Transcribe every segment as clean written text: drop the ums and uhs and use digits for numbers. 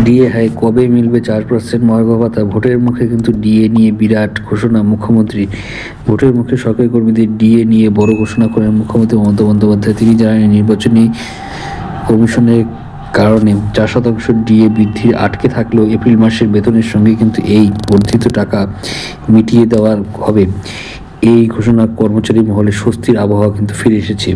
DA high কবে মিলবে 4% মহার্ঘ ভাতা? ভোটের মুখে কিন্তু ডিএ নিয়ে বিরাট ঘোষণা মুখ্যমন্ত্রী। ভোটের মুখে সরকারি কর্মীদের ডিএ নিয়ে বড় ঘোষণা করেন মুখ্যমন্ত্রী মমতা বন্দ্যোপাধ্যায়। তিনি জানান নির্বাচনী কমিশনের কারণে 4% ডিএ বৃদ্ধি আটকে থাকলেও এপ্রিল মাসের বেতনের সঙ্গে কিন্তু এই বর্ধিত টাকা মিটিয়ে দেওয়ার হবে। এই ঘোষণা কর্মচারী মহলে স্বস্তির আবহাওয়া কিন্তু ফিরে এসেছে।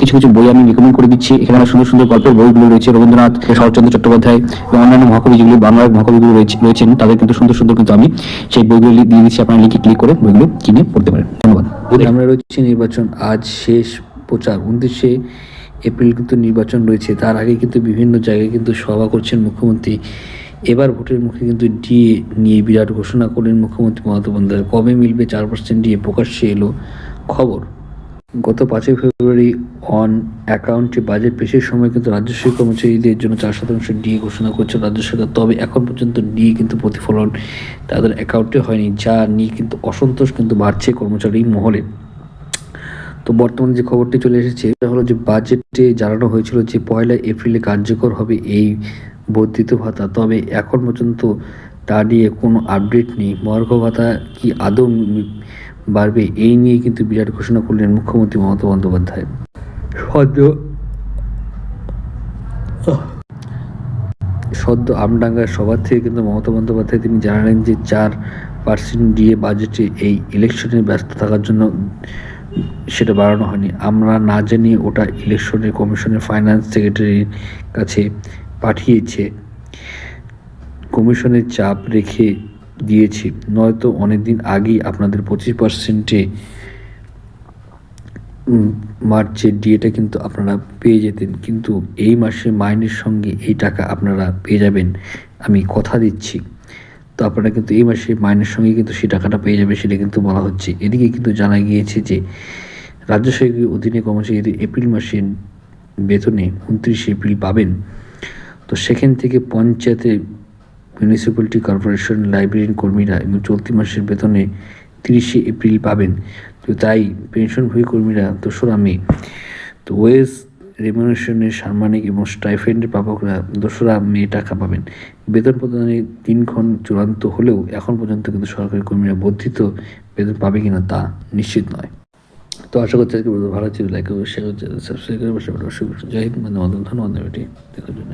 কিছু কিছু বই আমি রিকমেন্ড করে দিচ্ছি। এখানে সুন্দর সুন্দর গল্পের বইগুলো রয়েছে, রবীন্দ্রনাথ, শরৎচন্দ্র চট্টোপাধ্যায় এবং অন্যান্য মহাকবি যেগুলি বাংলার মহাকবিগুলো রয়েছেন তাদের কিন্তু সুন্দর সুন্দর কিন্তু আমি সেই বইগুলো দিয়ে দিচ্ছি। আপনারা লিঙ্কে ক্লিক করে বইগুলো কিনে পড়তে পারেন। ধন্যবাদ। আমরা রয়েছে নির্বাচন, আজ শেষ প্রচার, 29শে এপ্রিল কিন্তু নির্বাচন রয়েছে। তার আগে কিন্তু বিভিন্ন জায়গায় কিন্তু সভা করছেন মুখ্যমন্ত্রী। এবার ভোটের মুখে কিন্তু ডিএ নিয়ে বিরাট ঘোষণা করলেন মুখ্যমন্ত্রী মমতা বন্দ্যোপাধ্যায়। কবে মিলবে 4% ডিএ প্রকাশ্যে এলো খবর। গত 5 ফেব্রুয়ারি অন অ্যাকাউন্টে বাজেট পেশের সময় কিন্তু রাজস্ব কর্মচারীদের জন্য 4% ডিএ ঘোষণা করছে রাজ্য সরকার। তবে এখন পর্যন্ত ডিএ কিন্তু প্রতিফলন তাদের অ্যাকাউন্টে হয়নি, যা নিয়ে কিন্তু অসন্তোষ কিন্তু বাড়ছে কর্মচারী মহলে। তো বর্তমানে যে খবরটি চলে এসেছে এটা হলো যে বাজেটে জানানো হয়েছিল যে 1 এপ্রিলে কার্যকর হবে এই বর্ধিত ভাতা। তবে এখন পর্যন্ত তা নিয়ে কোনো আপডেট নেই। মহার্ঘ ভাতা কি আদৌ বাড়বে, এই নিয়ে কিন্তু বিরাট ঘোষণা করলেন মুখ্যমন্ত্রী মমতা বন্দ্যোপাধ্যায়। সদ্য আমডাঙ্গার সভা থেকে কিন্তু মমতা বন্দ্যোপাধ্যায় তিনি জানালেন যে 4% ডিএ বাজেটে এই ইলেকশনে ব্যস্ত থাকার জন্য সেটা বাড়ানো হয়নি। আমরা না জানিয়ে ওটা ইলেকশনের কমিশনের ফাইন্যান্স সেক্রেটারির কাছে পাঠিয়েছে, কমিশনের চাপ রেখে দিয়েছি, নয়তো অনেকদিন আগেই আপনাদের 25%-এ মার্চের ডিএটা কিন্তু আপনারা পেয়ে যেতেন। কিন্তু এই মাসে মাইনের সঙ্গে এই টাকা আপনারা পেয়ে যাবেন, আমি কথা দিচ্ছি। তো আপনারা কিন্তু এই মাসে মাইনের সঙ্গে কিন্তু সেই টাকাটা পেয়ে যাবে, সেটা কিন্তু বলা হচ্ছে। এদিকে কিন্তু জানা গিয়েছে যে রাজ্য সরকারের অধীনে কর্মচারীদের এপ্রিল মাসের বেতনে 29 এপ্রিল পাবেন। তো সেখান থেকে পঞ্চায়েতে, মিউনিসিপ্যালিটি কর্পোরেশন, লাইব্রেরিয়ান কর্মীরা এবং চলতি মাসের বেতনে 30 এপ্রিল পাবেন। তো তাই পেনশনভোগী কর্মীরা 2রা মে, তো ওয়েজ রেমুনারেশনের সাম্মানিক এবং স্টাইফেন্ডের প্রাপকরা 2রা মে টাকা পাবেন। বেতন প্রদানের দিনক্ষণ চূড়ান্ত হলেও এখন পর্যন্ত কিন্তু সরকারি কর্মীরা বর্ধিত বেতন পাবে কিনা তা নিশ্চিত নয়। তো আশা করছি আজকে ভালো ছিল, লাইক করবে, শেয়ার করছে, সাবস্ক্রাইব করে পাশে অবশ্যই। জয় হিন্দ, বন্দে মাতরম। ধন্যবাদ ভিডিওটি দেখার জন্য।